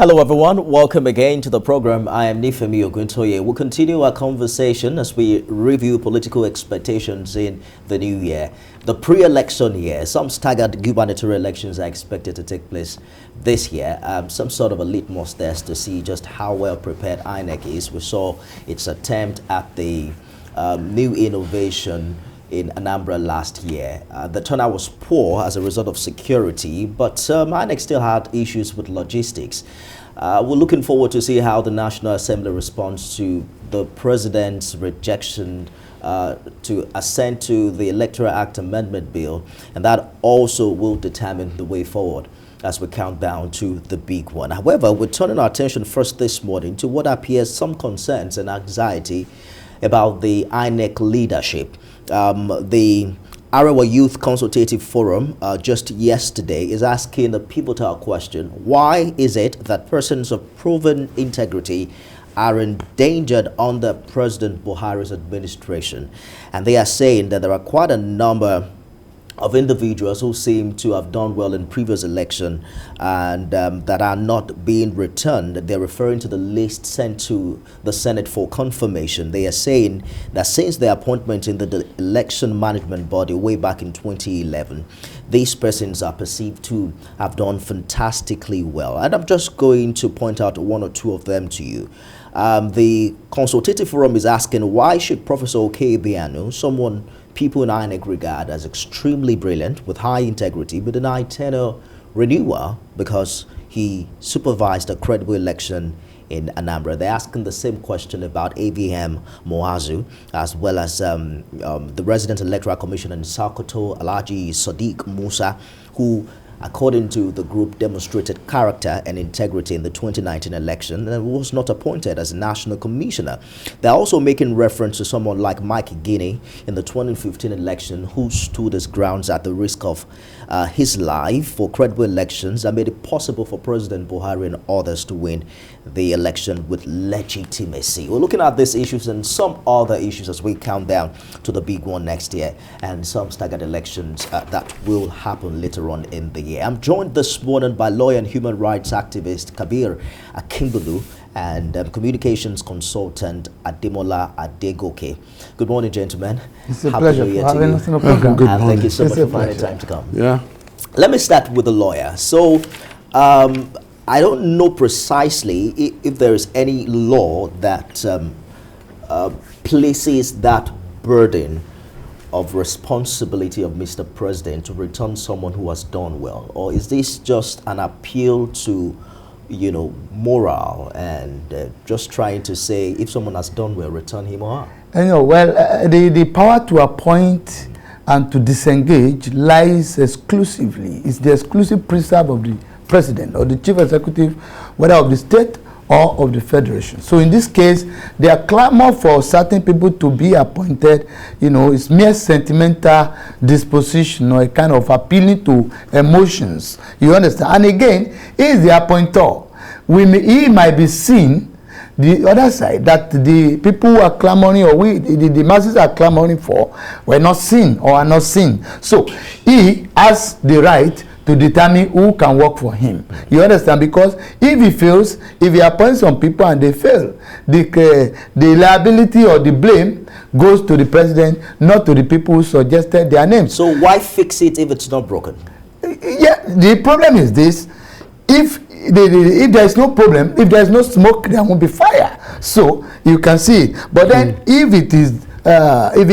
Hello everyone, welcome again to the program. I am Nifemi Oguntoye. We'll continue our conversation as we review political expectations in the new year. The pre-election year, some staggered gubernatorial elections are expected to take place this year. Some sort of a litmus test to see just how well prepared INEC is. We saw its attempt at the new innovation in Anambra last year. The turnout was poor as a result of security, but INEC still had issues with logistics. We're looking forward to see how the National Assembly responds to the President's rejection to assent to the Electoral Act Amendment Bill, and that also will determine the way forward as we count down to the big one. However, we're turning our attention first this morning to what appears some concerns and anxiety about the INEC leadership. The Arewa Youth Consultative Forum just yesterday is asking the pivotal question: why is it that persons of proven integrity are endangered under President Buhari's administration? And they are saying that there are quite a number of individuals who seem to have done well in previous election and that are not being returned. They're referring to the list sent to the Senate for confirmation. They are saying that since their appointment in the election management body way back in 2011, these persons are perceived to have done fantastically well. And I'm just going to point out one or two of them to you. The Consultative Forum is asking, why should Professor Kabir, someone people in INEC regard as extremely brilliant with high integrity, be denied tenure renewal because he supervised a credible election in Anambra? They're asking the same question about AVM Moazu, as well as the resident electoral commissioner in Sokoto, Alhaji Sadiq Musa, who, according to the group, demonstrated character and integrity in the 2019 election and was not appointed as a national commissioner. They're also making reference to someone like Mike Guinea in the 2015 election, who stood his grounds at the risk of his life for credible elections and made it possible for President Buhari and others to win the election with legitimacy. We're looking at these issues and some other issues as we count down to the big one next year and some staggered elections that will happen later on in the year. I'm joined this morning by lawyer and human rights activist Kabir Akingbolu and communications consultant Ademola Adegoke. Good morning, gentlemen. It's a pleasure for having us on the program. Good morning. Thank you so much for finding time to come. Yeah. Let me start with the lawyer. So, I don't know precisely if there is any law that places that burden of responsibility of Mr. President to return someone who has done well, or is this just an appeal to, you know, moral and just trying to say if someone has done well, return him or her? You know, well, the power to appoint and to disengage lies exclusively. It's the exclusive preserve of the president or the chief executive, whether of the state or of the federation. So in this case, they are clamor for certain people to be appointed. You know, it's mere sentimental disposition or a kind of appealing to emotions. You understand? And again, he is the appointer. He might be seen the other side that the people who are clamoring or the masses are clamoring for were not seen or are not seen. So he has the right to determine who can work for him. You understand? Because if he fails, if he appoints some people and they fail, the liability or the blame goes to the president, not to the people who suggested their names. So why fix it if it's not broken? Yeah, the problem is this: if there is no problem, if there is no smoke, there won't be fire. So you can see it. But then if it is if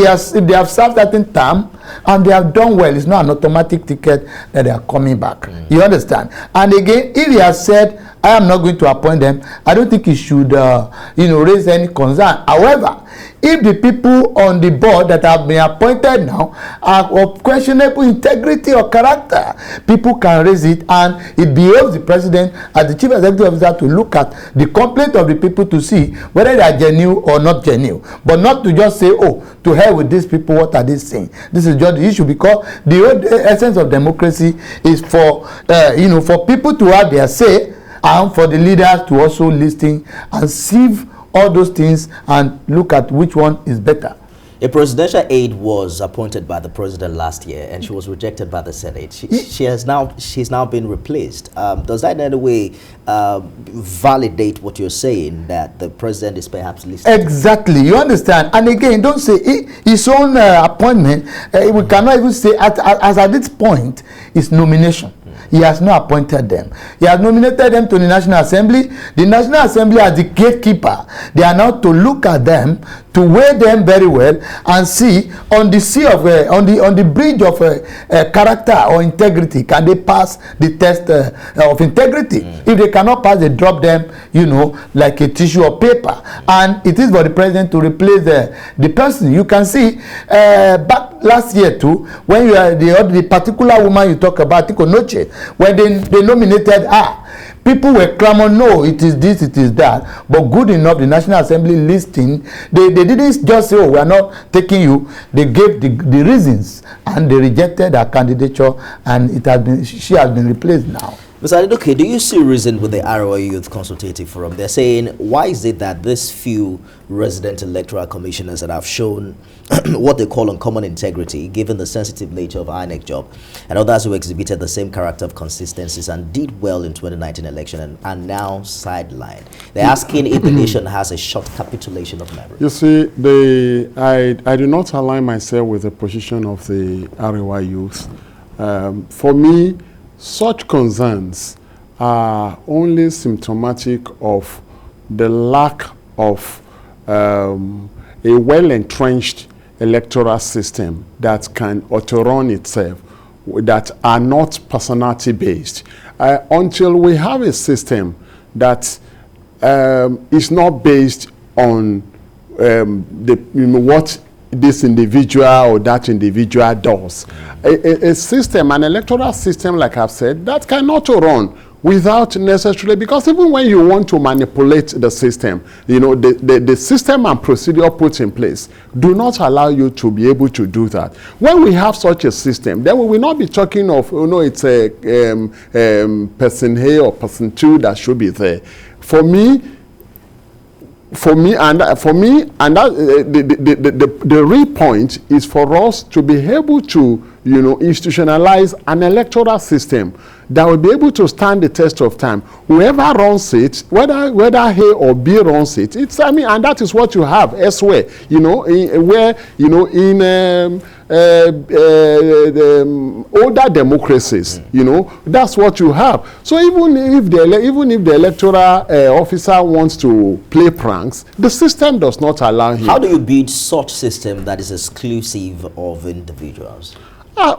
they have served certain term and they have done well, it's not an automatic ticket that they are coming back. You understand? And again, if he has said, I am not going to appoint them, I don't think he should raise any concern. However, if the people on the board that have been appointed now are of questionable integrity or character, people can raise it, and it behoves the president as the chief executive officer to look at the complaint of the people to see whether they are genuine or not genuine, but not to just say, oh, to hell with these people, what are they saying? This is just the issue, because the whole essence of democracy is for for people to have their say and for the leaders to also listen and sieve all those things and look at which one is better. A presidential aide was appointed by the president last year, and she was rejected by the Senate. She's now been replaced. Does that in any way validate what you're saying, that the president is perhaps listening? Exactly, you understand. And again, don't say his own appointment. We cannot even say as at this point, it's nomination. He has not appointed them. He has nominated them to the National Assembly. The National Assembly, as the gatekeeper, they are now to look at them, to weigh them very well, and see on the sea of on the bridge of character or integrity, can they pass the test of integrity? If they cannot pass, they drop them, like a tissue of paper. And it is for the president to replace the person. You can see back last year too, when you are the particular woman you talk about, Tikonoche, when they nominated her, people were clamoring, no, it is this, it is that. But good enough, the National Assembly listing, they didn't just say, oh, we are not taking you. They gave the reasons, and they rejected her candidature, and she has been replaced now. Mr. Adegoke, do you see reason with the Arewa Youth Consultative Forum? They're saying, why is it that these few resident electoral commissioners that have shown what they call uncommon integrity, given the sensitive nature of INEC job, and others who exhibited the same character of consistencies and did well in 2019 election and are now sidelined? They're asking if the nation has a short capitulation of memory. You see, I do not align myself with the position of the Arewa youth. For me, such concerns are only symptomatic of the lack of a well-entrenched electoral system that can auto-run itself, that are not personality-based. Until we have a system that is not based on what this individual or that individual does. A system, an electoral system, like I've said, that cannot run without necessarily, because even when you want to manipulate the system, the system and procedure put in place do not allow you to be able to do that. When we have such a system, then we will not be talking of, it's a person A or person 2 that should be there. For me, the real point is for us to be able to, institutionalize an electoral system that will be able to stand the test of time. Whoever runs it, whether A or B runs it, and that is what you have elsewhere, in older democracies, that's what you have. So even if the electoral officer wants to play pranks, the system does not allow him. How do you build such system that is exclusive of individuals?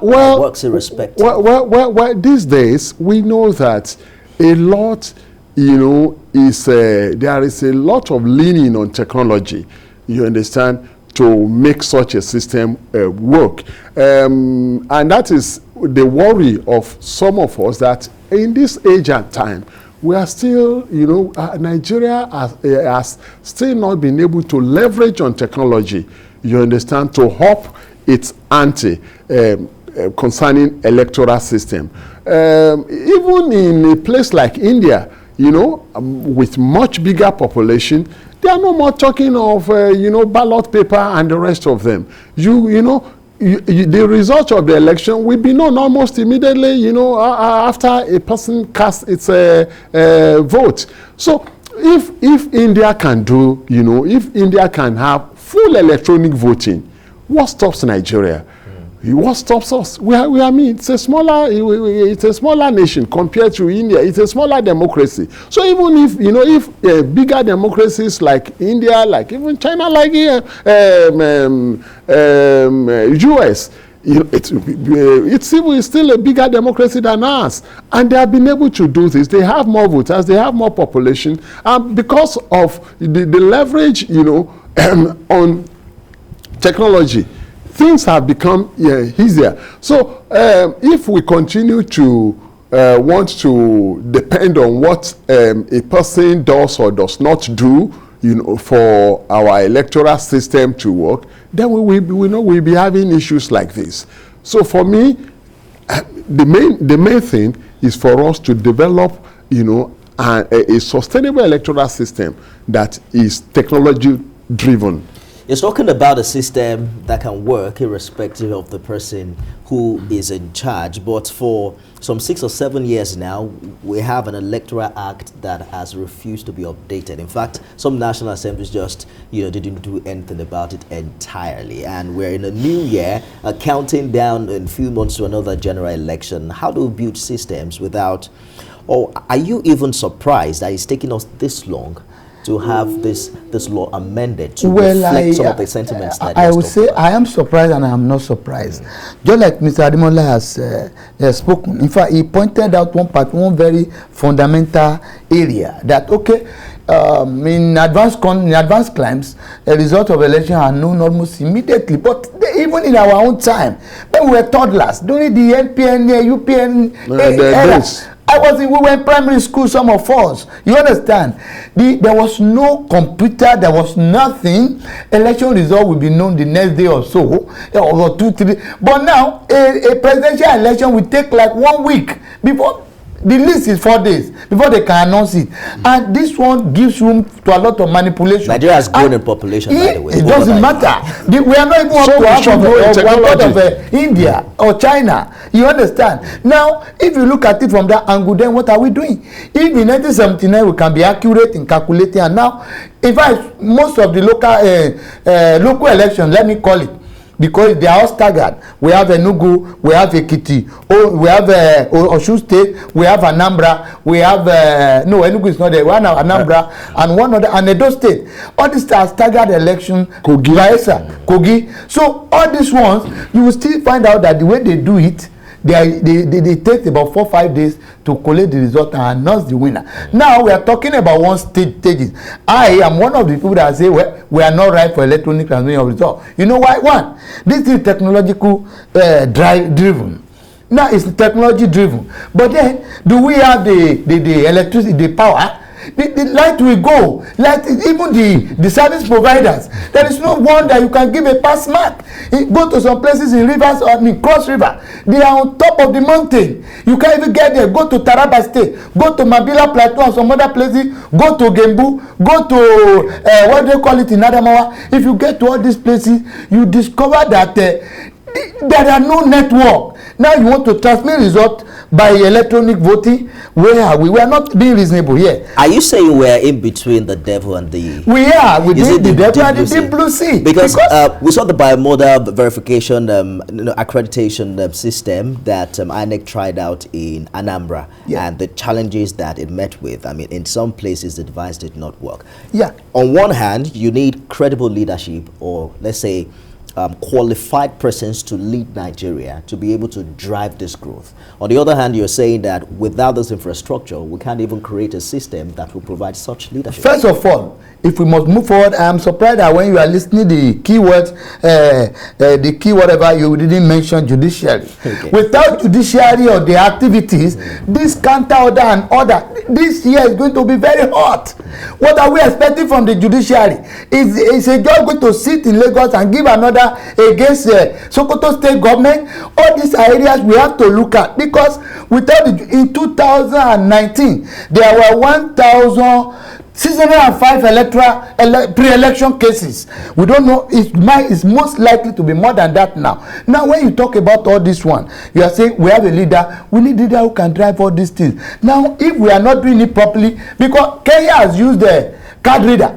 Well, works irrespective. Well, these days we know that a lot, there is a lot of leaning on technology. You understand, to make such a system work, and that is the worry of some of us, that in this age and time we are still, Nigeria has still not been able to leverage on technology. You understand, to up its ante concerning electoral system. Even in a place like India, with much bigger population, they are no more talking of ballot paper and the rest of them. The result of the election will be known almost immediately, after a person casts its vote. So if India can do, if India can have full electronic voting, what stops Nigeria? What stops us? It's a smaller nation compared to India. It's a smaller democracy. So even if bigger democracies like India, like even China, like US, it's still a bigger democracy than us, and they have been able to do this. They have more voters, they have more population, and because of the leverage, on technology, things have become easier. So if we continue to want to depend on what a person does or does not do, for our electoral system to work, then we'll be having issues like this. So for me, the main thing is for us to develop, a sustainable electoral system that is technology driven. It's talking about a system that can work irrespective of the person who is in charge. But for some 6 or 7 years now, we have an Electoral Act that has refused to be updated. In fact, some national assemblies just, didn't do anything about it entirely. And we're in a new year, counting down in a few months to another general election. How do we build systems without, or are you even surprised that it's taking us this long to have this law amended to reflect some of the sentiments that I would say I am surprised and I am not surprised. Just like Mr. Ademola has spoken. In fact, he pointed out one very fundamental area that, in advanced climes, a result of election are known almost immediately. But even in our own time, when we were toddlers, during the NPN, UPN era, we were in primary school, some of us. You understand? There was no computer, there was nothing. Election result will be known the next day or so, or 2, 3. But now, a presidential election will take like 1 week before. The list is 4 days before they can announce it. And this one gives room to a lot of manipulation. Nigeria has grown in population, by the way. It doesn't matter. We are not even up to half of India or China. You understand? Now, if you look at it from that angle, then what are we doing? If in 1979 we can be accurate in calculating, and now, in fact, most of the local elections, let me call it, because they are all staggered. We have Enugu, we have Ekiti, we have Osun State, we have Anambra, we have no, Enugu is not there. We have Anambra and one other, and Edo State. All these are staggered election. Kogi. So all these ones, you will still find out that the way they do it, they take about 4 or 5 days to collect the result and announce the winner. Now we are talking about one stages. I am one of the people that say, well, we are not right for electronic transmission of result. You know why? One, this is technological driven. Now it's technology driven. But then, do we have the electricity, the power? The light will go. Like even the service providers, there is no one that you can give a pass mark. Go to some places in rivers, Cross River, they are on top of the mountain. You can't even get there. Go to Taraba State, go to Mabila Plateau and some other places, go to Gembu, go to what do they call it in Adamawa. If you get to all these places, you discover that there are no network. Now you want to transmit result by electronic voting. Where are we? We are not being reasonable here. Are you saying we're in between the devil and the... We are within the devil and the deep blue sea. Because we saw the bimodal verification, accreditation system that INEC tried out in Anambra, and the challenges that it met with. I mean, in some places the device did not work. Yeah. On one hand, you need credible leadership, or let's say qualified persons to lead Nigeria to be able to drive this growth. On the other hand, you're saying that without this infrastructure, we can't even create a system that will provide such leadership. First of all, if we must move forward, I am surprised that when you are listening the keywords, the key whatever, you didn't mention judiciary. Okay. Without judiciary or the activities, this counter order and order, this year is going to be very hot. What are we expecting from the judiciary? Is a judge going to sit in Lagos and give another against Sokoto state government? All these areas we have to look at, because without in 2019 there were 1,605 pre-election cases. We don't know. It's most likely to be more than that now. Now, when you talk about all this one, you are saying we have a leader. We need a leader who can drive all these things. Now, if we are not doing it properly, because Kenya has used the card reader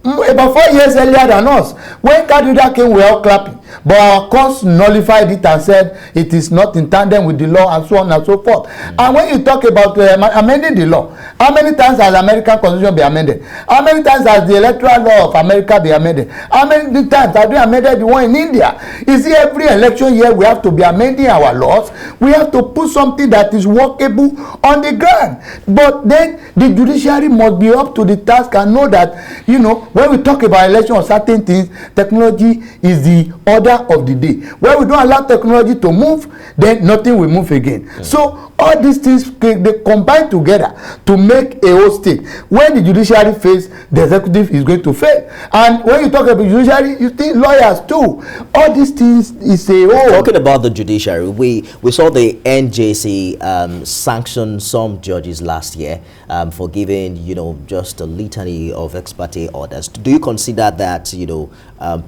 about 4 years earlier than us. When card reader came, we were all clapping. But our courts nullified it and said it is not in tandem with the law and so on and so forth. And when you talk about amending the law, how many times has the American Constitution been amended? How many times has the Electoral Law of America been amended? How many times have we amended the one in India? Is it every election year we have to be amending our laws? We have to put something that is workable on the ground. But then the judiciary must be up to the task and know that, when we talk about election or certain things, technology is the order of the day. When we don't allow technology to move, then nothing will move again. So all these things, they combine together to make a whole state. When the judiciary fails, the executive is going to fail. And when you talk about judiciary, you think lawyers too. All these things is a whole. Talking about the judiciary, we saw the NJC sanction some judges last year for giving, just a litany of ex parte orders. Do you consider that,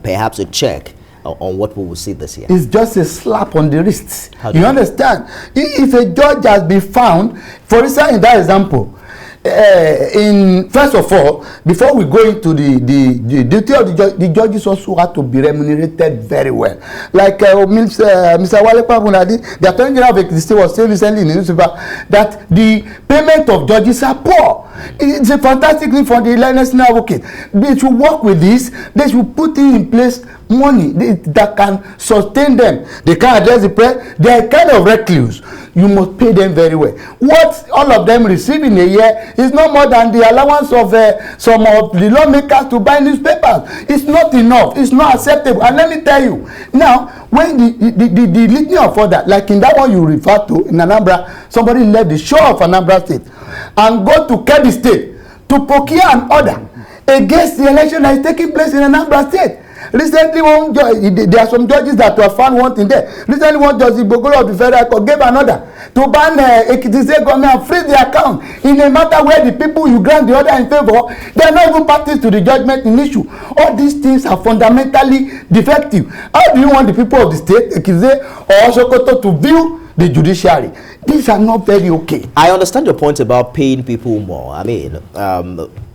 perhaps a check on what we will see this year? It's just a slap on the wrist. You understand? If a judge has been found, for instance, in that example, first of all, before we go into the duty of the judge, the judges also have to be remunerated very well. Like Mr. Wale Papunadi, the Attorney General of the state was saying recently in the newspaper that the payment of judges are poor. It's a fantastic thing for the national advocate. They should work with this. They should put in place money that can sustain them. They can't address the press. They are kind of recluse. You must pay them very well. What all of them receive in a year is no more than the allowance of some of the lawmakers to buy newspapers. It's not enough. It's not acceptable. And let me tell you, now, when the litany of order, like in that one you refer to, in Anambra, somebody left the shore of Anambra State and go to Kabir State to procure an order against the election that is taking place in Anambra State. Recently, there are some judges that were found wanting there. Recently, one judge of the Federal Court gave an order to ban Ekiti State government and freeze the account in a matter where the people you grant the order in favor, they are not even parties to the judgment in issue. All these things are fundamentally defective. How do you want the people of the state, Ekiti or Sokoto, to view the judiciary? These are not very okay. I understand your point about paying people more. I mean,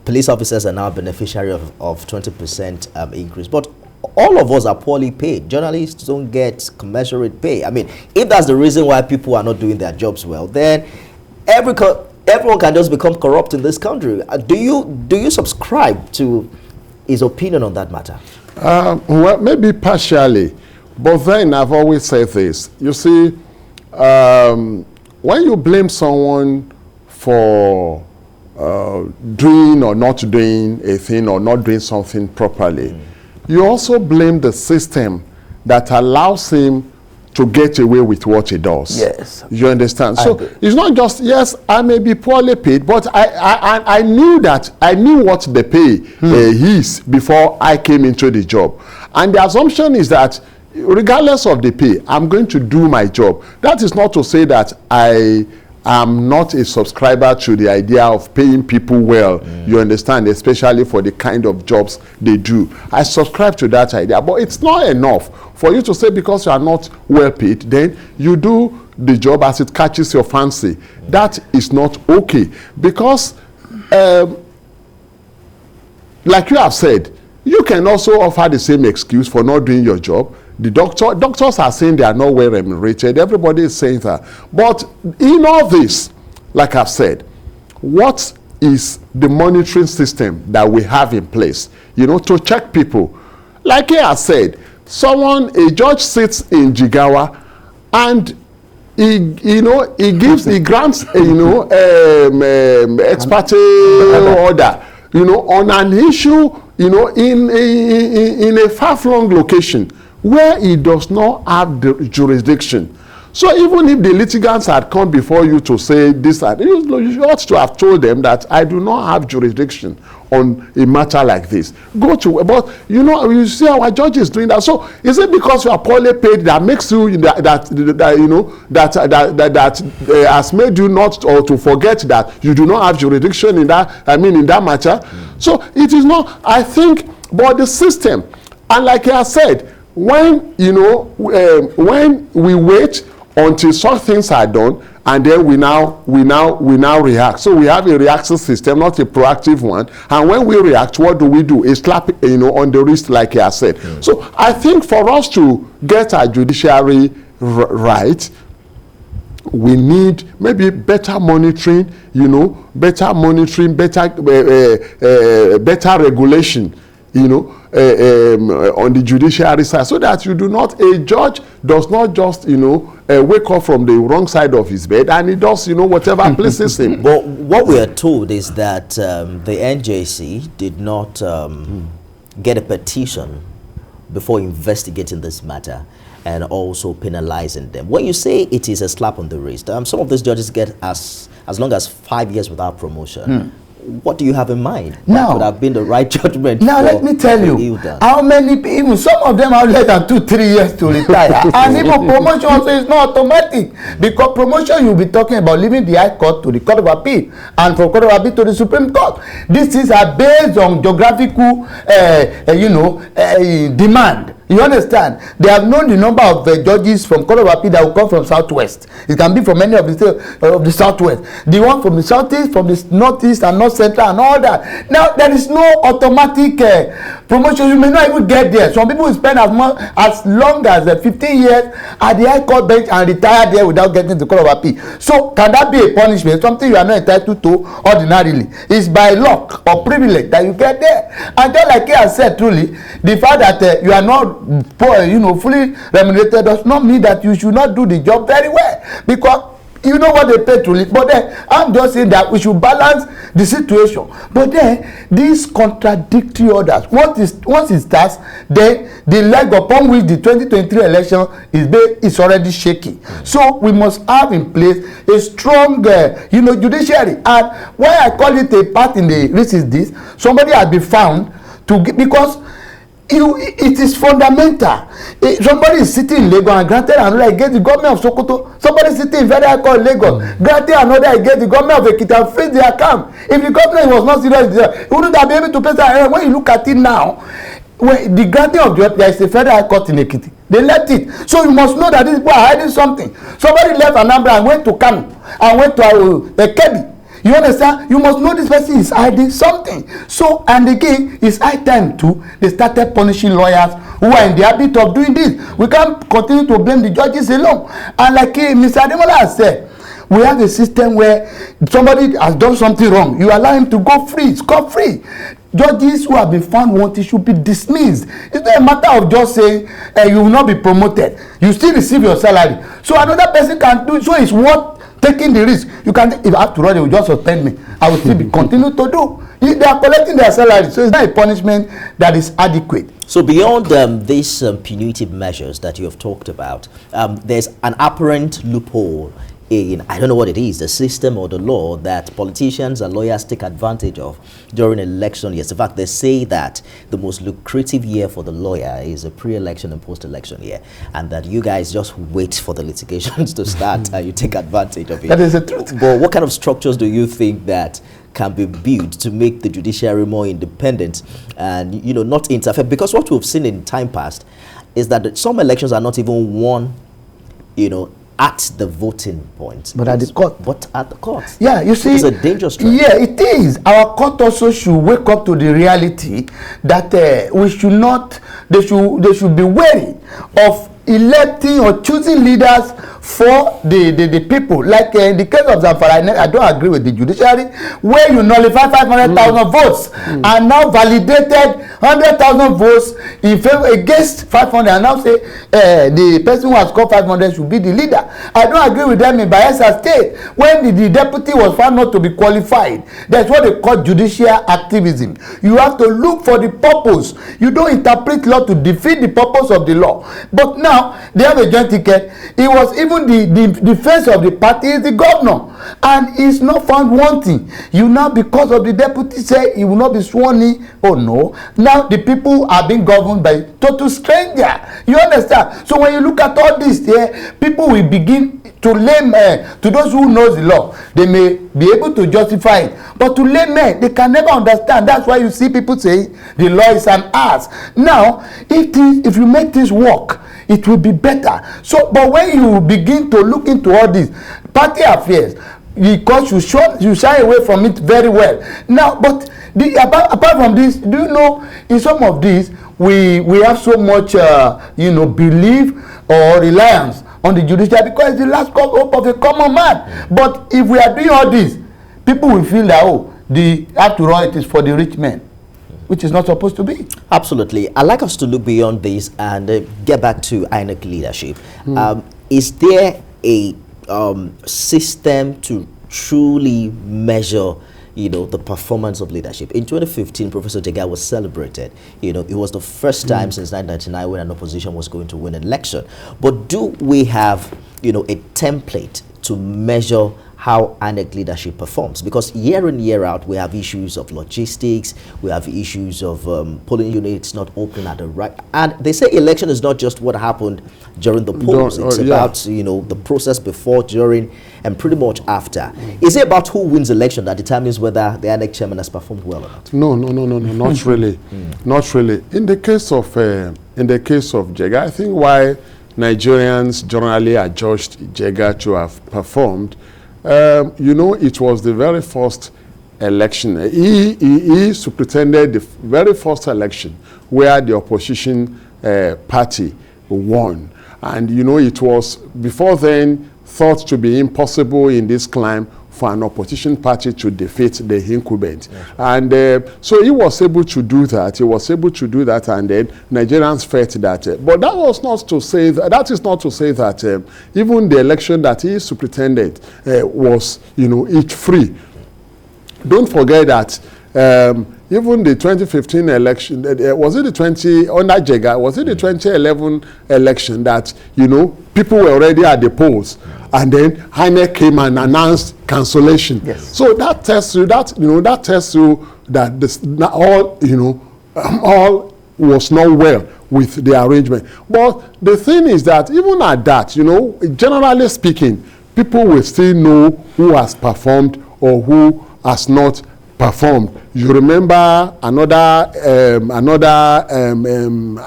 police officers are now beneficiary of 20% increase, but all of us are poorly paid. Journalists don't get commensurate pay. I mean, if that's the reason why people are not doing their jobs well, then everyone can just become corrupt in this country. Do you subscribe to his opinion on that matter? Well, maybe partially, but then I've always said this. You see, when you blame someone for doing or not doing a thing or not doing something properly, you also blame the system that allows him to get away with what he does. Yes. You understand? So it's not just, yes, I may be poorly paid, but I knew what the pay is before I came into the job. And the assumption is that regardless of the pay, I'm going to do my job. That is not to say that I am not a subscriber to the idea of paying people well, you understand, especially for the kind of jobs they do. I subscribe to that idea, but it's not enough for you to say because you are not well paid, then you do the job as it catches your fancy. That is not okay, because like you have said, you can also offer the same excuse for not doing your job. The doctors are saying they are not well remunerated. Everybody is saying that. But in all this, like I've said, what is the monitoring system that we have in place, to check people? Like I said, a judge sits in Jigawa and he grants ex parte order, on an issue, in a far-flung location where he does not have the jurisdiction. So even if the litigants had come before you to say this, you ought to have told them that I do not have jurisdiction on a matter like this. But you see our judges doing that. So is it because you are poorly paid that makes you that has made you not, or to forget that you do not have jurisdiction in that? In that matter. So it is not. I think, but the system, and like I said, when we wait until such things are done, and then we now react. So we have a reactive system, not a proactive one. And when we react, what do? A slap, on the wrist, like I said. So I think for us to get our judiciary right, we need maybe better monitoring, better regulation, on the judiciary side, so that a judge does not just, wake up from the wrong side of his bed and he does, whatever pleases him. But what we are told is that the NJC did not get a petition before investigating this matter and also penalizing them. When you say it is a slap on the wrist, some of these judges get as long as 5 years without promotion. What do you have in mind? What would have been the right judgment? Now let me tell you, how many people, some of them have less than 2-3 years to retire. And even promotion also is not automatic, because promotion you'll be talking about leaving the High Court to the Court of Appeal, and from Court of Appeal to the Supreme Court. These things are based on geographical demand. You understand? They have known the number of judges from Court of Appeal that will come from Southwest. It can be from any of the states of the Southwest. The one from the Southeast, from the Northeast and North Central and all that. Now, there is no automatic promotion. You may not even get there. Some people will spend as long as 15 years at the High Court bench and retire there without getting to the Court of Appeal. So, can that be a punishment? Something you are not entitled to ordinarily. It's by luck or privilege that you get there. And just like I said, truly, the fact that you are not fully remunerated does not mean that you should not do the job very well, because you know what they pay to live. But then I'm just saying that we should balance the situation. But then these contradictory orders, once it starts, then the leg upon which the 2023 election is based is already shaky. So we must have in place a strong judiciary. And why I call it a part in the race is this: somebody has been found to because it is fundamental. Somebody is sitting in Lagos and granted another against the government of Sokoto. Somebody sitting in Federal Court Lagos, granted another against the government of Ekiti, and freeze their account. If the government was not serious, he wouldn't have been able to pay that. When you look at it now, when the granting of there is a Federal Court in Ekiti, they left it. So you must know that these people are hiding something. Somebody left Anambra and went to Kano and went to Kebbi. You understand? You must know this person is hiding something. So, and again, it's high time too. They started punishing lawyers who are in the habit of doing this. We can't continue to blame the judges alone. And like Mr. Ademola has said, we have a system where somebody has done something wrong. You allow him to go free, scot-free. Judges who have been found wanted should be dismissed. It's not a matter of just saying you will not be promoted. You still receive your salary. So another person can do it. So it's worth taking the risk. You can, if after all they will just suspend me, I will still be continue to do. They are collecting their salary, so it's not a punishment that is adequate. So beyond these punitive measures that you have talked about, there's an apparent loophole in, I don't know what it is, the system or the law that politicians and lawyers take advantage of during election years. In fact, they say that the most lucrative year for the lawyer is a pre-election and post-election year, and that you guys just wait for the litigations to start and you take advantage of it. That is the truth. But what kind of structures do you think that can be built to make the judiciary more independent and, not interfere? Because what we've seen in time past is that some elections are not even won, at the voting point, but at the court. But at the court. Yeah, you see, it's a dangerous trend. Yeah, it is. Our court also should wake up to the reality that we should not. They should be wary of electing or choosing leaders for the people. Like in the case of Zamfara, I don't agree with the judiciary, where you nullify 500,000 votes and now validated 100,000 votes in favor against 500, and now say the person who has scored 500 should be the leader. I don't agree with them in Bayelsa State, when the deputy was found not to be qualified. That's what they call judicial activism. You have to look for the purpose. You don't interpret law to defeat the purpose of the law. But now they have a joint ticket. It was even the face of the party is the governor, and he's not found wanting. You now, because of the deputy say he will not be sworn in. Oh no, now the people are being governed by total stranger. You understand? So when you look at all this here, people will begin to lame to those who knows the law. They may be able to justify it, but to laymen, they can never understand. That's why you see people saying the law is an ass. Now, if you make this work, it will be better. So, but when you begin to look into all these party affairs, because you shy away from it very well. Now, but apart from this, do you know, in some of these, we have so much, belief or reliance on the judiciary, because it's the last hope of a common man. But if we are doing all this, people will feel that, after all, it is for the rich men, which is not supposed to be. Absolutely. I'd like us to look beyond this and get back to INEC leadership. Is there a system to truly measure, the performance of leadership. In 2015, Professor Jega was celebrated. It was the first time since 1999 when an opposition was going to win an election. But do we have, a template to measure how INEC leadership performs? Because year in, year out, we have issues of logistics, we have issues of polling units not open at the right. And they say election is not just what happened during the polls. It's about, the process before, during, and pretty much after. Is it about who wins election that determines whether the INEC chairman has performed well or not? No, not really. Not really. In the case of Jega, I think why Nigerians generally adjudged Jega to have performed, it was the very first election. He superintended the very first election where the opposition party won. And, it was before then thought to be impossible in this climb for an opposition party to defeat the incumbent. Yes. And so he was able to do that. And then Nigerians felt that. But that is not to say that even the election that he superintended was, each free. Don't forget that even the 2015 election, was it the 2011 election that, people were already at the polls, and then INEC came and announced cancellation. Yes. So that tells you that, that this, all was not well with the arrangement. But the thing is that even at that, generally speaking, people will still know who has performed or who has not performed. You remember another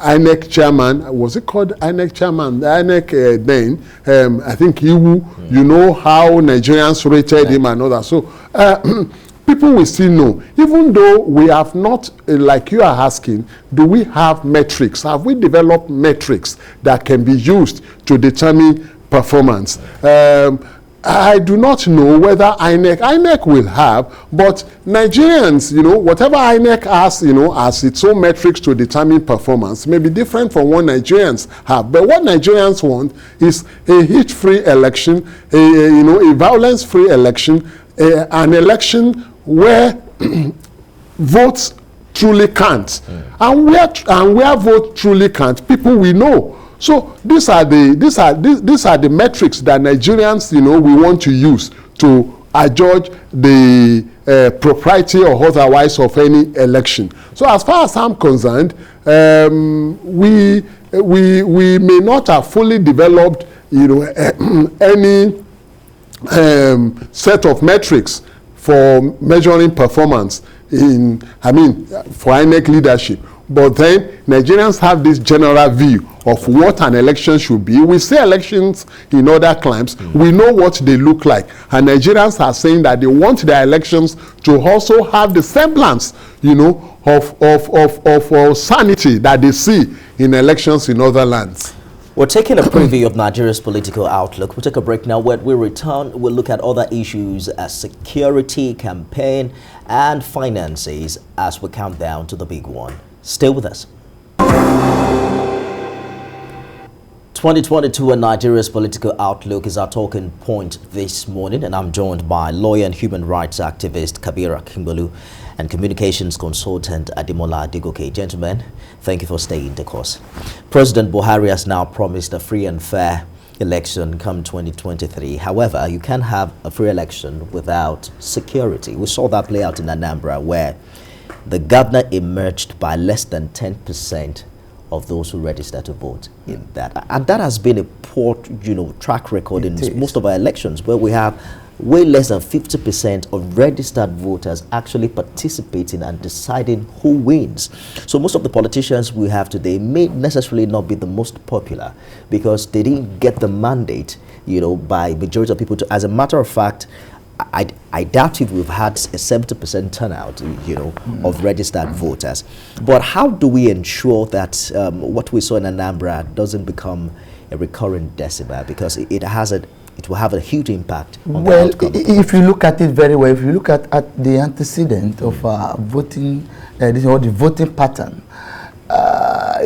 INEC chairman, was it called INEC chairman? The INEC then, I think Iwu, you know how Nigerians rated him and all that. So people will still know, even though we have not, like you are asking, do we have metrics? Have we developed metrics that can be used to determine performance? I do not know whether INEC will have, but Nigerians, whatever INEC has, as its own metrics to determine performance may be different from what Nigerians have. But what Nigerians want is a hate-free election, a violence-free election, an election where votes truly count. And where vote truly count, people will know. So these are the metrics that Nigerians, we want to use to adjudge the propriety or otherwise of any election. So as far as I'm concerned, we may not have fully developed, any set of metrics for measuring performance for INEC leadership. But then Nigerians have this general view of what an election should be. We see elections in other climes. We know what they look like. And Nigerians are saying that they want their elections to also have the semblance, of sanity that they see in elections in other lands. We're taking a preview of Nigeria's political outlook. We'll take a break now. When we return, we'll look at other issues as security, campaign, and finances as we count down to the big one. Stay with us. 2022 and Nigeria's political outlook is our talking point this morning, and I'm joined by lawyer and human rights activist Kabir Akingbolu and communications consultant Ademola Adegoke. Gentlemen, thank you for staying the course. President Buhari has now promised a free and fair election come 2023. However, you can't have a free election without security. We saw that play out in Anambra, where the governor emerged by less than 10% of those who registered to vote in that. And that has been a poor, track record in most of our elections, where we have way less than 50% of registered voters actually participating and deciding who wins. So most of the politicians we have today may necessarily not be the most popular because they didn't get the mandate, by majority of people to. As a matter of fact, I doubt if we've had a 70% turnout, of registered voters. But how do we ensure that what we saw in Anambra doesn't become a recurrent decibel? Because it will have a huge impact on the outcome. If you look at it very well, if you look at the antecedent of voting, the voting pattern,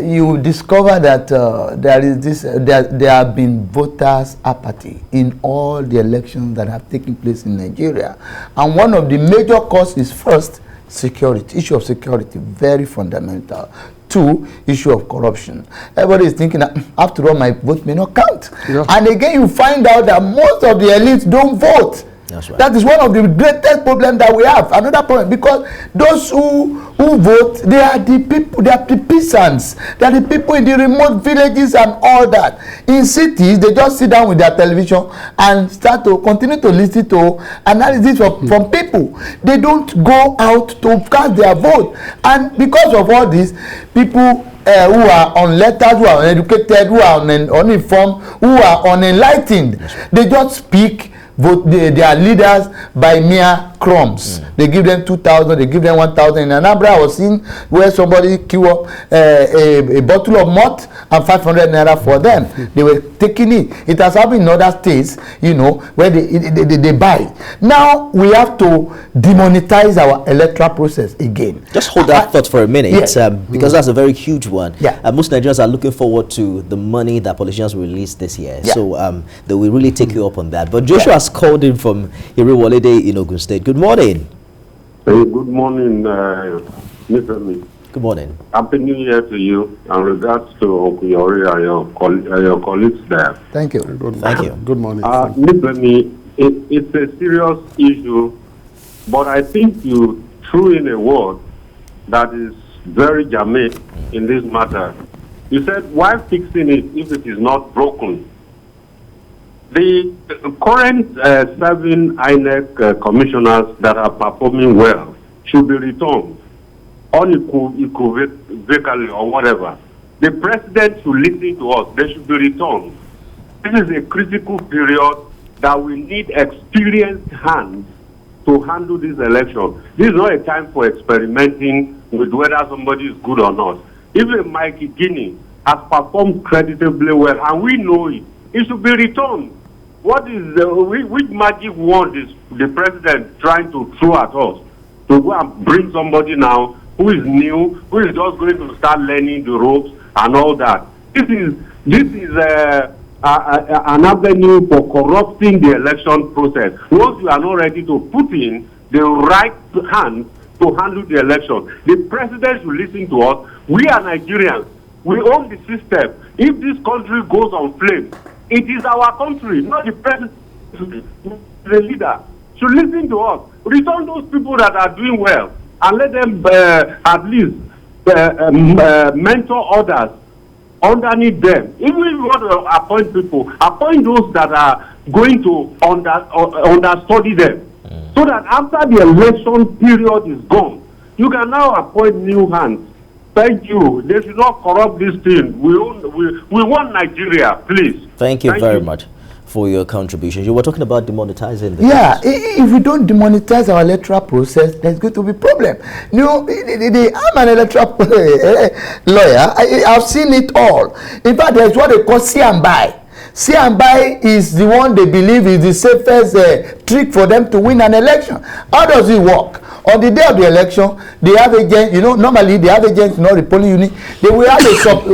you discover that there have been voters' apathy in all the elections that have taken place in Nigeria, and one of the major causes is first security, issue of security, very fundamental. Two, issue of corruption. Everybody is thinking that after all, my vote may not count. Yeah. And again, you find out that most of the elites don't vote. That's right. That is one of the greatest problems that we have. Another problem, because those who vote, they are the people, they are the peasants, they are the people in the remote villages and all that. In cities, they just sit down with their television and start to continue to listen to analysis from people. They don't go out to cast their vote. And because of all this, people who are unlettered, who are uneducated, who are uninformed, who are unenlightened, they just speak vote their leaders by mere crumbs. They give them 2,000, they give them 1,000. In Anambra, I was seeing where somebody queue up a bottle of malt and 500 naira for them. They were taking it. It has happened in other states, you know, where they buy. Now we have to demonetize our electoral process again. Just hold that thought for a minute, yeah. Because that's a very huge one. Yeah. Most Nigerians are looking forward to the money that politicians will release this year. Yeah. So they will really take you up on that. But Joshua has called in from Arewa in Ogun State. Good morning. Hey, good morning, Mr. Good morning. Happy New Year to you, and regards to Okuyori and your colleagues there. Thank you. Thank you. Good morning. Mr. It's a serious issue, but I think you threw in a word that is very germane in this matter. You said, why fixing it if it is not broken? The current serving INEC commissioners that are performing well should be returned unequivocally or whatever. The president should listen to us. They should be returned. This is a critical period that we need experienced hands to handle this election. This is not a time for experimenting with whether somebody is good or not. Even Mikey Guinea has performed creditably well, and we know it. It should be returned. What is which magic wand is the president trying to throw at us to go and bring somebody now who is new, who is just going to start learning the ropes and all that? This is an avenue for corrupting the election process. Once you are not ready to put in the right hand to handle the election, the president should listen to us. We are Nigerians. We own the system. If this country goes on flame, it is our country, not the president. The leader should listen to us. Return those people that are doing well and let them at least mentor others underneath them. Even if you want to appoint people, appoint those that are going to understudy them. So that after the election period is gone, you can now appoint new hands. Thank you. They should not corrupt this thing. We want Nigeria, please. Thank you very much for your contribution. You were talking about demonetizing the if we don't demonetize our electoral process, there's going to be a problem. You know, I'm an electoral lawyer. I've seen it all. In fact, there's what they call see and buy. See and buy is the one they believe is the safest trick for them to win an election. How does it work? On the day of the election, they have agents, you know, normally they have agents, not the polling unit. They will have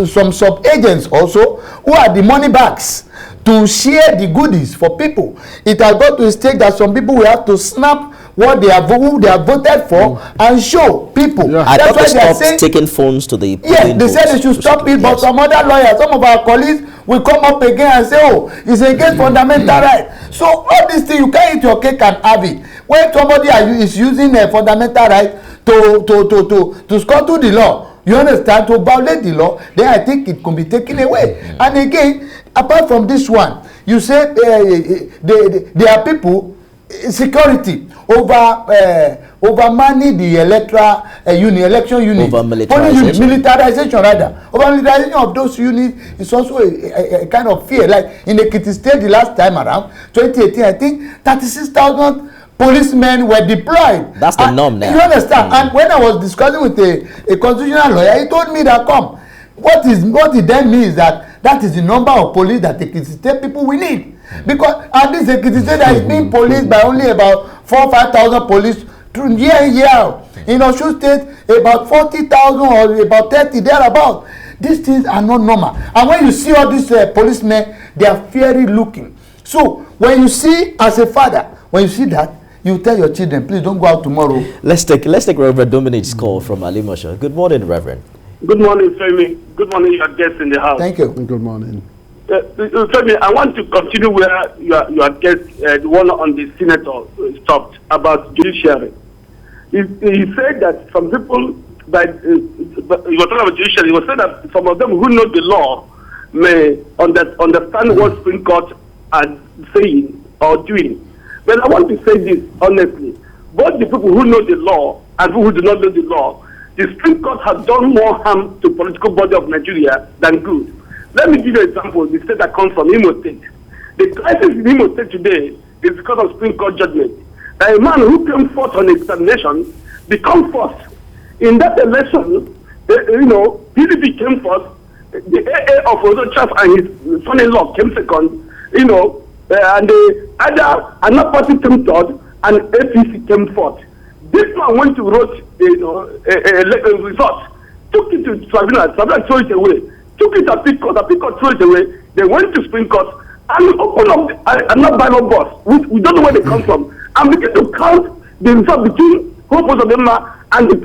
some sub-agents also who are the money bags to share the goodies for people. It has got to a stage that some people will have to snap what they have voted for and show people. Yeah. That's why they are saying taking phones to the yes, they said they should stop it, but some other lawyers, some of our colleagues will come up again and say, oh, it's against fundamental right. So all these things, you can't eat your cake and have it. When somebody is using a fundamental right to scuttle the law, you understand, to violate the law, then I think it can be taken away. And again, apart from this one, you say there are people, security over manning the electoral election unit, over militarization rather. Over militarization of those units is also a kind of fear. Like in Ekiti State the last time around 2018, I think 36,000 policemen were deployed. That's the norm now. You understand? And when I was discussing with a constitutional lawyer, he told me that what it then means that is the number of police that Ekiti State people we need. Because at this Ekiti State that is being policed by only about 4,000 or 5,000 police through year in year out. In Osun State, about 40,000 or about 30 thereabout. These things are not normal. And when you see all these policemen, they are fiery looking. So when you see, as a father, when you see that, you tell your children, please don't go out tomorrow. Let's take Reverend Dominic's call from Alimosho. Good morning, Reverend. Good morning, Femi. Good morning, your guests in the house. Thank you. Good morning. Femi, I want to continue where your guest, the one on the senator, stopped about judiciary. He said that some people, he was talking about judiciary, he was saying that some of them who know the law may understand what Supreme Court are saying or doing. But I want to say this honestly. Both the people who know the law and who do not know the law, the Supreme Court has done more harm to political body of Nigeria than good. Let me give you an example. The state that comes from, Imo State. The crisis in Imo State today is because of Supreme Court judgment. A man who came forth on examination became first. In that election, PDP came first. The AA of Ozochaf and his son-in-law came second. And another party came third, and APC came fourth. This man went to write a result, took it to tribunal threw it away, took it to Appeal Court threw it away. They went to Supreme Court and opened up another ballot box. We don't know where they come from. And began to count the result between Hope Uzodinma and the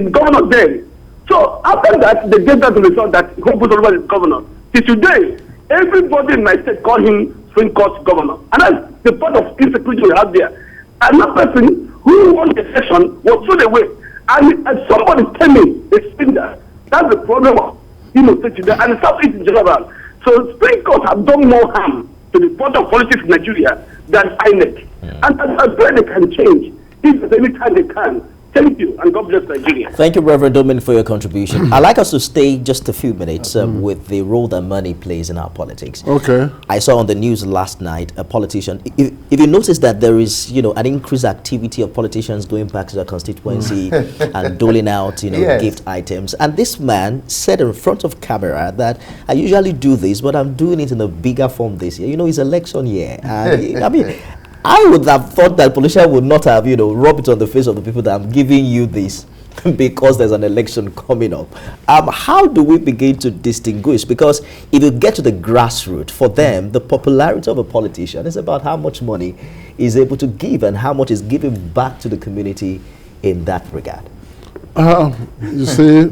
governor then. So after that, they gave that result that Hope Uzodinma is governor. Till today, everybody in my state call him Supreme Court governor. And that's the part of insecurity we have there. Another person who won the election was thrown away. And somebody tell me, explain that. That's the problem of State today and Southeast in general. So Supreme Court have done more harm to the part of politics in Nigeria than INEC. And I pray they can change. If there's any time they can. Thank you, and God bless Nigeria. Thank you, Reverend Dominic, for your contribution. I'd like us to stay just a few minutes with the role that money plays in our politics. Okay. I saw on the news last night a politician. If you notice that there is, an increased activity of politicians going back to their constituency and doling out, Yes. gift items. And this man said in front of camera that I usually do this, but I'm doing it in a bigger form this year. It's election year. And I would have thought that politicians would not have, rubbed it on the face of the people that I'm giving you this because there's an election coming up. How do we begin to distinguish? Because if you get to the grassroots, for them, the popularity of a politician is about how much money is able to give and how much is given back to the community in that regard. You see,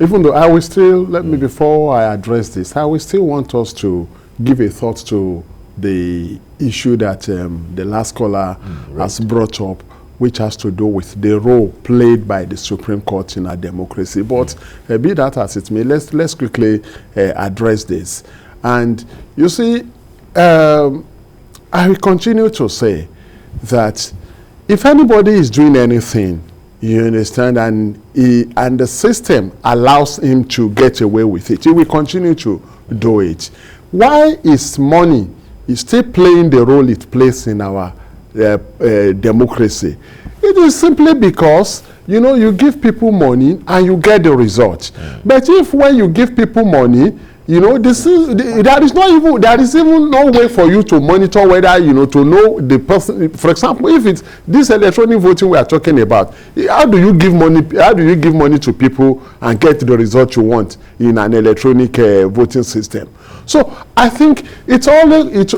even though I will still, before I address this, I will still want us to give a thought to the issue that the last caller has brought up, which has to do with the role played by the Supreme Court in our democracy. But be that as it may, let's quickly address this. And you see, I will continue to say that if anybody is doing anything, you understand, and the system allows him to get away with it, he will continue to do it. Why is money is still playing the role it plays in our democracy? It is simply because, you give people money and you get the result. But if when you give people money, there is even no way for you to monitor whether, to know the person. For example, if it's this electronic voting we are talking about, how do you give money to people and get the result you want in an electronic voting system? So I think it's always,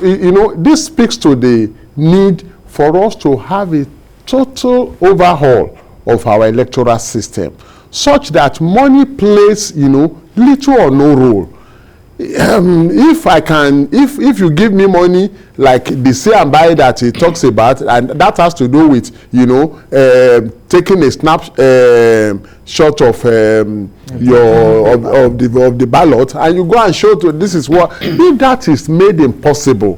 this speaks to the need for us to have a total overhaul of our electoral system, such that money plays, little or no role. If you give me money like the say and buy that he talks about, and that has to do with taking a snapshot of the ballot, and you go and show to this is what, if that is made impossible,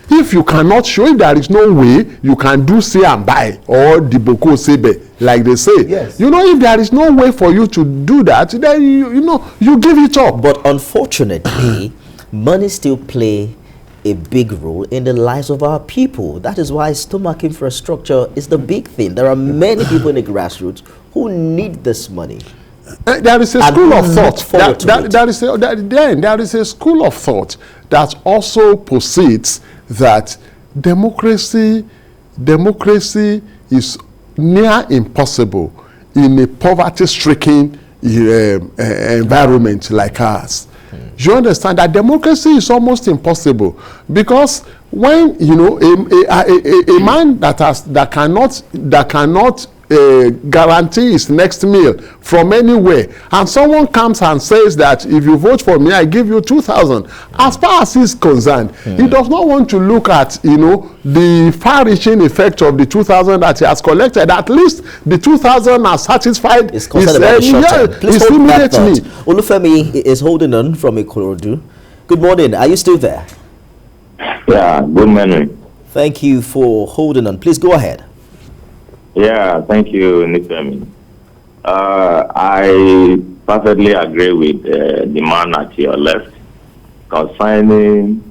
if you cannot show, if there is no way you can do say and buy or the boko sebe like they say, yes. If there is no way for you to do that, then you give it up. But unfortunately, money still play a big role in the lives of our people. That is why stomach infrastructure is the big thing. There are many people in the grassroots who need this money. There is a school of thought. There is a school of thought that also posits that democracy is near impossible in a poverty-stricken environment like ours. You understand that democracy is almost impossible, because when you know a man that cannot guarantee his next meal from anywhere, and someone comes and says that if you vote for me, I give you 2,000. As far as he's concerned, he does not want to look at the far-reaching effect of the 2,000 that he has collected. At least the 2,000 has satisfied his immediate need. Olufemi is holding on from Ikorodu. Good morning. Are you still there? Yeah. Good morning. Thank you for holding on. Please go ahead. Yeah, thank you, Nifemi. I perfectly agree with the man at your left concerning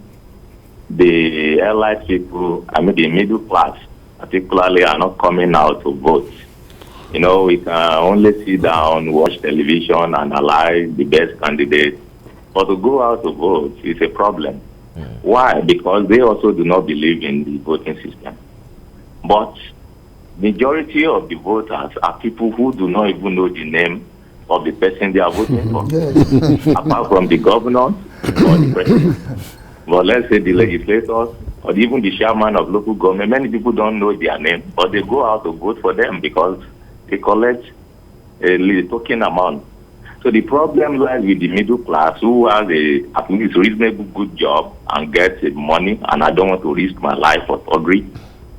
the allied people, the middle class, particularly, are not coming out to vote. We can only sit down, watch television, analyze the best candidate, but to go out to vote is a problem. Why? Because they also do not believe in the voting system. But majority of the voters are people who do not even know the name of the person they are voting for, apart from the governor or the president. But let's say the legislators or even the chairman of local government, many people don't know their name, but they go out to vote for them because they collect a token amount. So the problem lies with the middle class, who has at least reasonable good job and gets money, and I don't want to risk my life for thuggery.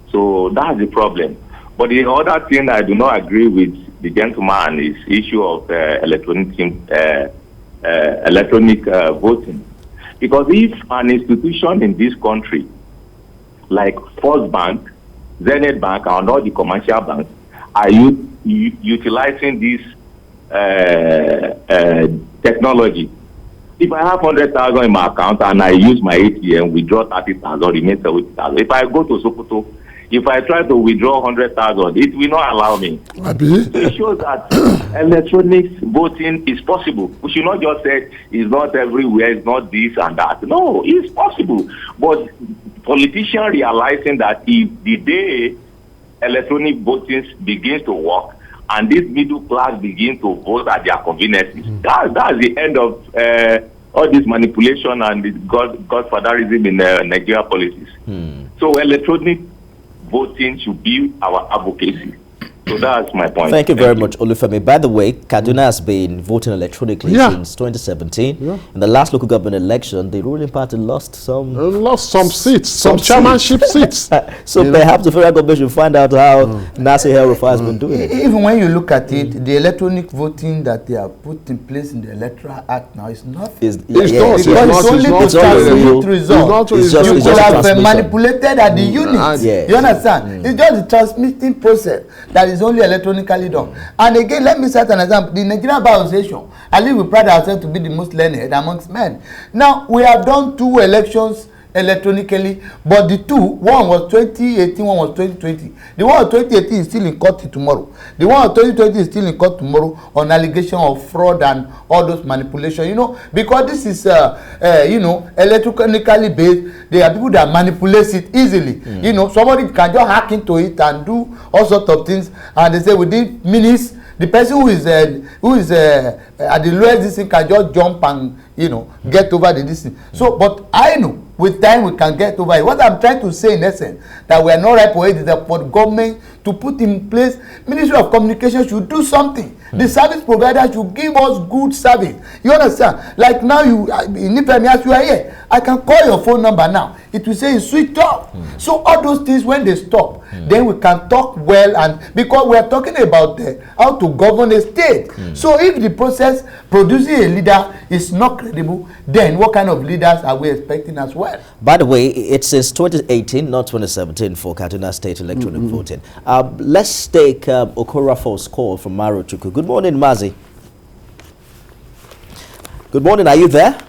So that's the problem. But the other thing I do not agree with the gentleman is issue of electronic voting. Because if an institution in this country, like First Bank, Zenith Bank, and all the commercial banks, are utilizing this technology, if I have 100,000 in my account and I use my ATM, withdraw 30,000, remain 70,000. If I go to Sokoto, if I try to withdraw 100,000, it will not allow me. So it shows that electronic voting is possible. We should not just say it's not everywhere, it's not this and that. No, it's possible. But politicians realizing that if the day electronic voting begins to work and this middle class begin to vote at their conveniences, that's the end of all this manipulation and this godfatherism in Nigeria politics. So electronic voting should be our advocacy. So that's my point. Thank you very much, Olufemi. By the way, Kaduna has been voting electronically since 2017. In the last local government election, the ruling party lost some seats, some chairmanship seats. So perhaps the federal government should find out how Nasir El-Rufai has been doing it. Even when you look at it, the electronic voting that they have put in place in the Electoral Act now is nothing. It's only to transmit results. You could have manipulated at the unit. You understand? It's just the transmitting process that is only electronically done. And again, let me set an example. The Nigerian Bar Association, at least we pride ourselves to be the most learned amongst men. Now, we have done 2 elections electronically, but the 2, one was 2018, one was 2020. The one of 2018 is still in court tomorrow. The one of 2020 is still in court tomorrow on allegation of fraud and all those manipulation. Because this is electronically based, there are people that manipulate it easily. Somebody can just hack into it and do all sorts of things, and they say within minutes the person who is at the lowest distance can just jump and get over the distance. So, but I know with time we can get over it. What I'm trying to say in essence, that we are not ripe for it, is that for the government to put in place, Ministry of Communication should do something. The service provider should give us good service. You understand? Like now, if you are here, I can call your phone number now. It will say it's switched off. So all those things, when they stop, then we can talk well, and because we are talking about how to govern a state. So if the process producing a leader is not credible, then what kind of leaders are we expecting as well? By the way, it's since 2018, not 2017, for Kaduna State electronic voting. Let's take Okorafor's call from Marochukwu. Good morning, Mazi. Good morning, are you there?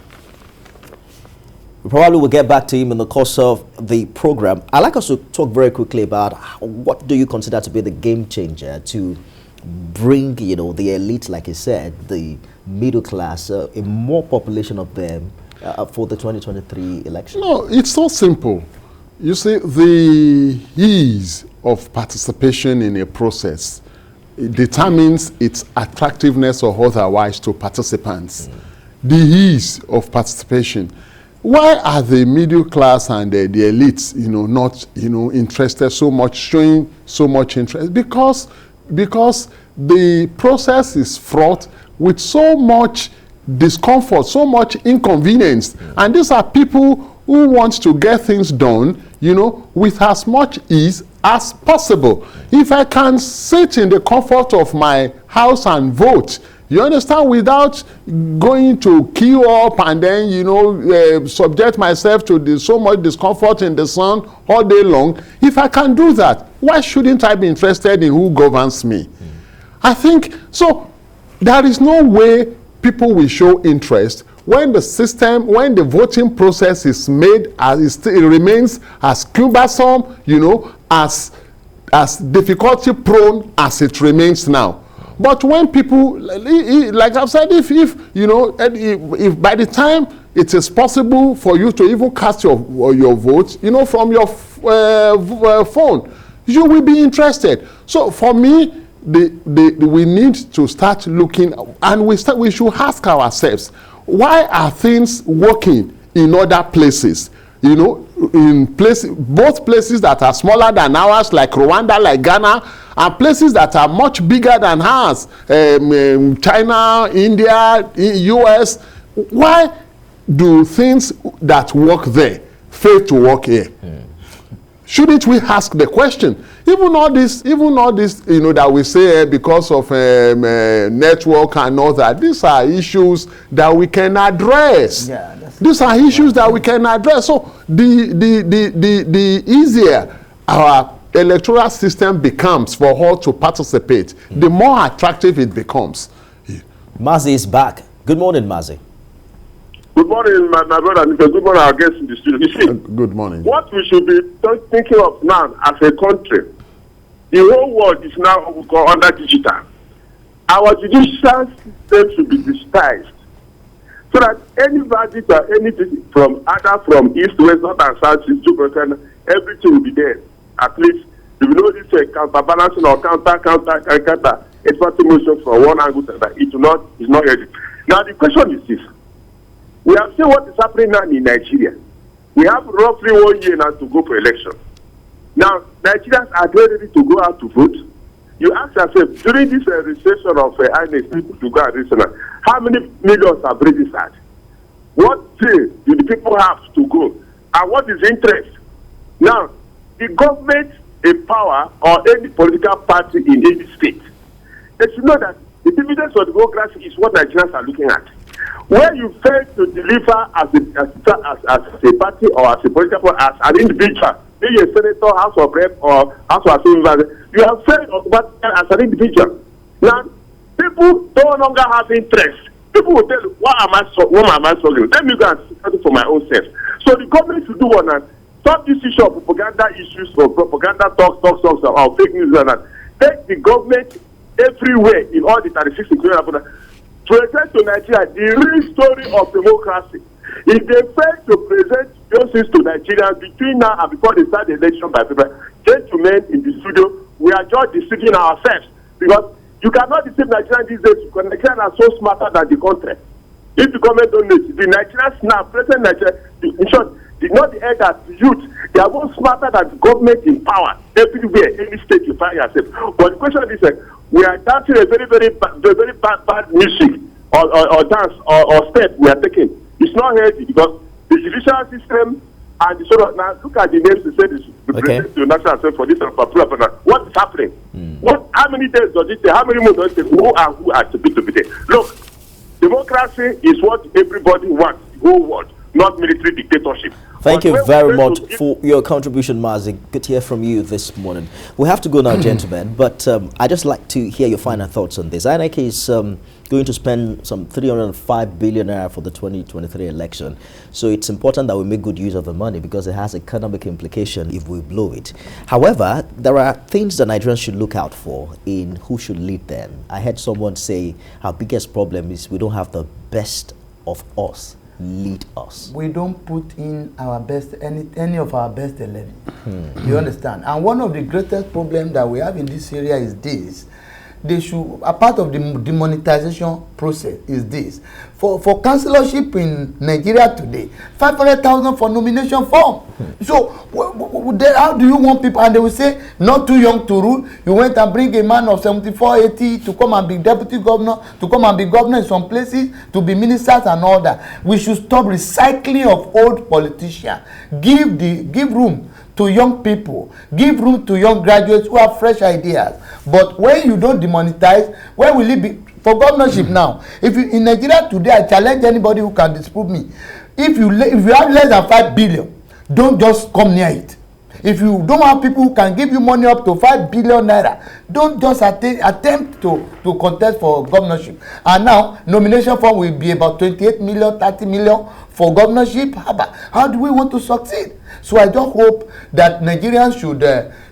We probably will get back to him in the course of the program. I'd like us to talk very quickly about what do you consider to be the game changer to bring, the elite, like you said, the middle class, a more population of them for the 2023 election? No, it's so simple. You see, the ease of participation in a process determines its attractiveness or otherwise to participants. The ease of participation. Why are the middle class and the elites, not, interested so much, showing so much interest? Because the process is fraught with so much discomfort, so much inconvenience. And these are people who want to get things done, with as much ease as possible. If I can sit in the comfort of my house and vote, you understand, without going to queue up and then, subject myself to so much discomfort in the sun all day long, if I can do that, why shouldn't I be interested in who governs me? I think, so there is no way people will show interest when the system, when the voting process is made, it remains as cumbersome, as difficulty prone as it remains now. But when people, like I've said, if by the time it is possible for you to even cast your vote, from your phone, you will be interested. So for me, we need to start looking, and we should ask ourselves, why are things working in other places? In both places that are smaller than ours, like Rwanda, like Ghana, and places that are much bigger than ours, China, India, US. Why do things that work there fail to work here? Shouldn't we ask the question? Even all this, that we say because of network and all that, these are issues that we can address. Yeah, these are issues that we can address. So the easier our electoral system becomes for all to participate, the more attractive it becomes. Mazi is back. Good morning, Mazi. Good morning, my brother, and good morning, our guests in the studio. You see, good morning. What we should be thinking of now as a country, the whole world is now under digital. Our judicial system should be digitized so that any verdict or anything from east, west, north, and south, everything will be there. At least, if you know this counterbalancing or counter, it's not motion from one angle to that. It's not ready. Now, the question is this. We have seen what is happening now in Nigeria. We have roughly 1 year now to go for election. Now, Nigerians are ready to go out to vote. You ask yourself, during this registration of INEC people to go and register, how many millions have registered? What say do the people have to go? And what is interest? Now, the government, a power, or any political party in any state, they should know that the dividends of democracy is what Nigerians are looking at. Where you fail to deliver as a party or as a political party, as an individual, be a senator, house of rep, or house of assembly, you have failed as an individual. Now, people no longer have interest. People will tell you, what am I struggling? Let me go and study for my own self. So the government should do one and stop this issue of propaganda issues or propaganda talks or fake news and that. Take the government everywhere in all the 36 including present to Nigeria the real story of democracy. If they fail to present those things to Nigerians between now and before they start the election by people, gentlemen in the studio, we are just deceiving ourselves because you cannot deceive Nigerians these days because Nigerians are so smarter than the country. If the government don't know it, the Nigerians now, present Nigeria, in short, not the elders, the youth, they are more smarter than the government in power everywhere, any state you find yourself. But the question is, we are dancing a very bad music or dance or step we are taking. It's not healthy because the judicial system and the sort of, now look at the names they said the national assembly for this particular. What is happening? How many days does it take? How many months does it take? Who are to be there? Look, democracy is what everybody wants, the whole world, not military dictatorship. Thank you very much for your contribution, Mazi. Good to hear from you this morning. We have to go now, gentlemen, but I'd just like to hear your final thoughts on this. INEC is going to spend some 305 billion naira for the 2023 election. So it's important that we make good use of the money because it has economic implication if we blow it. However, there are things that Nigerians should look out for in who should lead them. I heard someone say our biggest problem is we don't have the best of us lead us. We don't put in our best, any of our best 11. You understand? And one of the greatest problems that we have in this area is this. they should, a part of the demonetization process is this. For councillorship in Nigeria today, 500,000 for nomination form. So how do you want people? And they will say, not too young to rule. You went and bring a man of 74, 80 to come and be deputy governor, to come and be governor in some places, to be ministers and all that. We should stop recycling of old politicians. Give room to young people, give room to young graduates who have fresh ideas. But when you don't demonetize, where will it be? For governorship now, if you, in Nigeria today, I challenge anybody who can disprove me. If you have less than 5 billion, don't just come near it. If you don't have people who can give you money up to 5 billion naira, don't just attempt to contest for governorship. And now, nomination form will be about 28 million, 30 million for governorship. How do we want to succeed? So I just hope that Nigerians should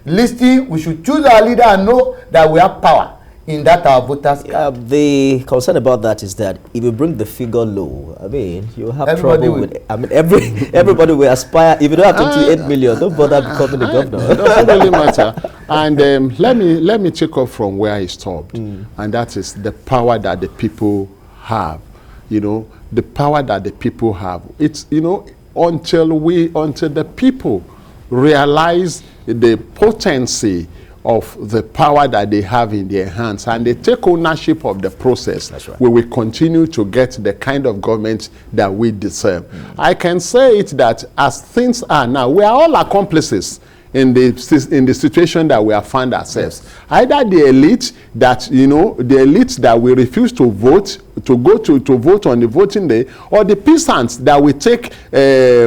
listen. We should choose our leader and know that we have power in that our voters card. The concern about that is that if you bring the figure low, I mean, you have Everybody trouble with. I mean, everybody will aspire. If you don't have 28 million, don't bother becoming the governor. It doesn't really matter. And let me take off from where I stopped, and that is the power that the people have. You know, the power that the people have. It's, you know, until the people realize the potency of the power that they have in their hands and they take ownership of the process, right, we will continue to get the kind of government that we deserve. I can say it that as things are now, we are all accomplices in the situation that we have found ourselves. Yes. Either the elite that, you know, the elite that we refuse to vote, to go to vote on the voting day, or the peasants that we take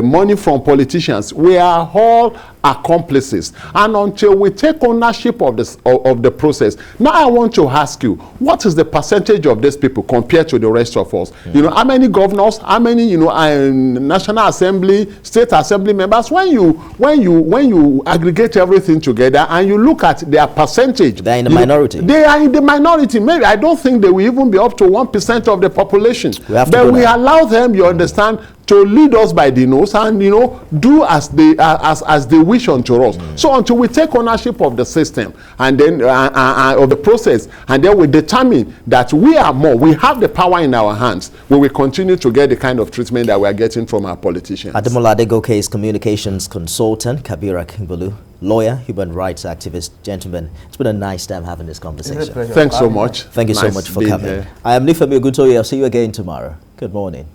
money from politicians. We are all accomplices. And until we take ownership of this of the process, now I want to ask you, what is the percentage of these people compared to the rest of us? You know, how many governors, how many, you know, National Assembly, State Assembly members? When you aggregate everything together and you look at their percentage, they're in the minority. They are in the minority. Maybe I don't think they will even be up to 1% of the population. But we allow them, you understand, to lead us by the nose and, you know, do as they wish unto us. So until we take ownership of the system and then of the process, and then we determine that we are more, we have the power in our hands, we will continue to get the kind of treatment that we are getting from our politicians. Ademola Adegoke is communications consultant, Kabir Akingbolu, lawyer, human rights activist. Gentlemen, it's been a nice time having this conversation. Thanks so much. Thank you so much for coming. I am Nifemi Oguntoye. I'll see you again tomorrow. Good morning.